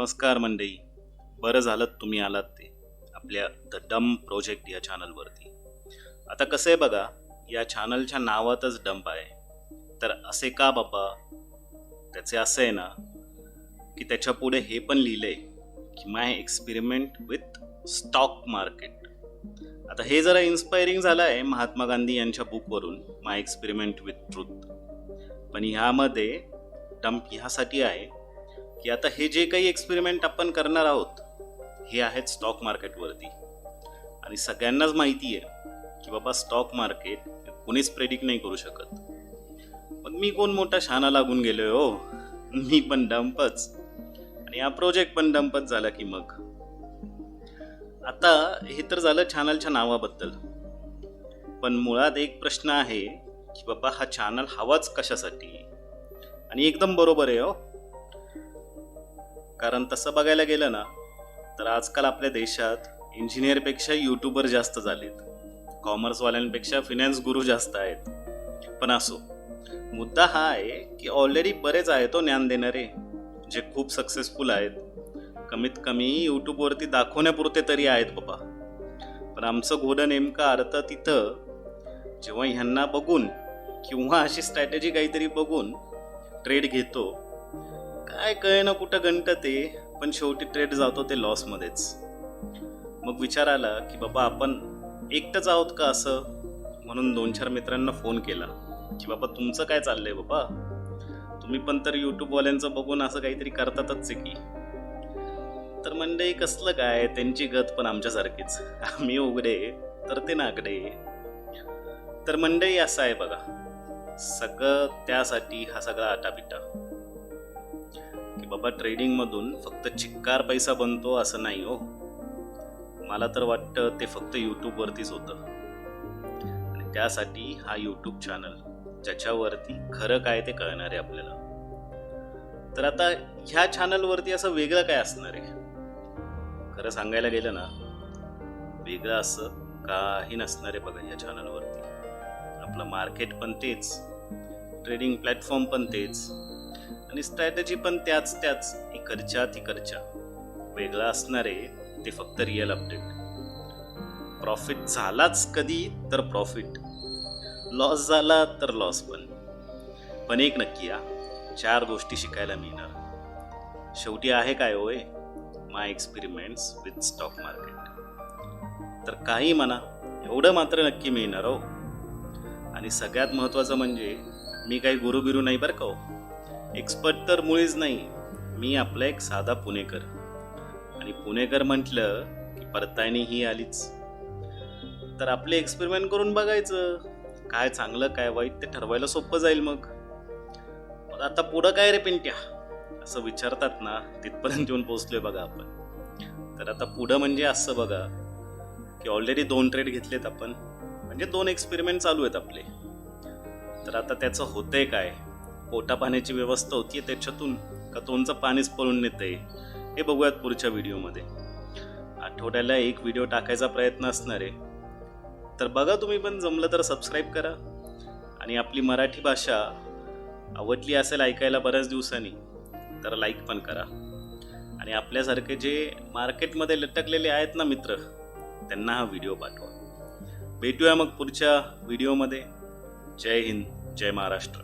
नमस्कार मंडळी. बरं झालं तुम्ही आलात ते आपल्या द डंप प्रोजेक्ट या चॅनलवरती. आता कसं आहे बघा, या चॅनलच्या नावातच डंप आहे. तर असे का बाबा? त्याचे असं आहे ना की त्याच्या पुढे हे पण लिहिलंय की माय एक्सपेरिमेंट विथ स्टॉक मार्केट. आता हे जरा इन्स्पायरिंग झालं आहे महात्मा गांधी यांच्या बुकवरून, माय एक्सपेरिमेंट विथ ट्रूथ. पण ह्यामध्ये डंप ह्यासाठी आहे की आता हे जे काही एक्सपेरिमेंट आपण करणार आहोत हे आहेत स्टॉक मार्केटवरती. आणि सगळ्यांनाच माहिती आहे की बाबा स्टॉक मार्केट कोणीच प्रेडिक्ट नाही करू शकत. पण मी कोण मोठा शाना लागून गेलोय हो, मी पण डंपच. आणि हा प्रोजेक्ट पण डंपच झाला की मग. आता हे तर झालं चॅनलच्या नावाबद्दल. पण मुळात एक प्रश्न आहे की बाबा हा चॅनल हवाच कशासाठी? आणि एकदम बरोबर आहे हो. कारण तसं बघायला गेलं ना तर आजकाल आपल्या देशात इंजिनियरपेक्षा यूट्यूबर जास्त झालेत, कॉमर्सवाल्यांपेक्षा फिनान्स गुरु जास्त आहेत. पण असो, मुद्दा हा आहे की ऑलरेडी बरेच आहेत ज्ञान देणारे जे खूप सक्सेसफुल आहेत. कमीत कमी यूट्यूबवरती दाखवण्यापुरते तरी आहेत बाबा. पण आमचं घोडं नेमकं अर्थ तिथं जेव्हा ह्यांना बघून किंवा अशी स्ट्रॅटेजी काहीतरी बघून ट्रेड घेतो. काय कळे ना कुठं गंटत आहे, पण शेवटी ट्रेड जातो ते लॉसमध्येच. मग विचार आला की बाबा आपण एकटंच आहोत का असं, म्हणून 2-4 मित्रांना फोन केला की बाबा तुमचं काय चाललंय बाबा, तुम्ही पण तर यूट्यूबवाल्यांचं बघून असं काहीतरी करतातच आहे की. तर मंडळी कसलं काय, त्यांची गत पण आमच्यासारखीच, आम्ही उघडे तर ते नागडे. तर मंडळी असं आहे बघा, सगळं त्यासाठी हा सगळा आटापिटा की बाबा ट्रेडिंग मधून फक्त चिक्कार पैसा बनतो असं नाही हो. मला तर वाटतं ते फक्त यूट्यूब वरतीच होतं. आणि त्यासाठी हा यूट्यूब चॅनल ज्याच्यावरती खरं काय ते कळणार आहे आपल्याला. तर आता ह्या चॅनलवरती असं वेगळं काय असणार आहे? खरं सांगायला गेलं ना, वेगळं असं काही नसणार आहे बघा. ह्या चॅनलवरती आपलं मार्केट पण तेच, ट्रेडिंग प्लॅटफॉर्म पण तेच, आणि स्ट्रॅटेजी पण त्याच इकडच्या तिकडच्या. वेगळं असणार आहे ते फक्त रिअल अपडेट. प्रॉफिट झालाच कधी तर प्रॉफिट, लॉस झाला तर लॉस पण एक नक्की, 4 गोष्टी शिकायला मिळणार. शेवटी आहे काय होय, माय एक्सपेरिमेंट्स विथ स्टॉक मार्केट. तर काही म्हणा, एवढं मात्र नक्की मिळणार हो. आणि सगळ्यात महत्त्वाचं म्हणजे मी काही गुरुबिरू नाही बरं का हो, एक्सपर्ट तर मुळीच नाही. मी आपला एक साधा पुणेकर. आणि पुणेकर म्हटलं की परतायनी ही आलीच. तर आपले एक्सपेरिमेंट करून बघायचं, काय चांगलं काय वाईट ते ठरवायला सोपं जाईल. मग आता पुढं काय रे पिंट्या असं विचारतात ना, तिथपर्यंत येऊन पोहोचलोय बघा आपण. तर आता पुढं म्हणजे असं बघा की ऑलरेडी 2 ट्रेड घेतलेत आपण, म्हणजे 2 एक्सपेरिमेंट चालू आहेत आपले. तर आता त्याचं होतंय काय, पोटा पाण्याची व्यवस्था होतीये त्याच्यातून का तोंडचं पाणीच पळून नेतंय, हे बघूयात पुढच्या व्हिडिओमध्ये. आठवड्याला 1 व्हिडिओ टाकायचा प्रयत्न असणार आहे. तर बघा तुम्ही पण, जमलं तर सबस्क्राईब करा. आणि आपली मराठी भाषा आवडली असेल ऐकायला बऱ्याच दिवसांनी तर लाईक पण करा. आणि आपल्यासारखे जे मार्केटमध्ये लटकलेले आहेत ना मित्र, त्यांना हा व्हिडिओ पाठवा. भेटूया मग पुढच्या व्हिडिओमध्ये. जय हिंद, जय महाराष्ट्र.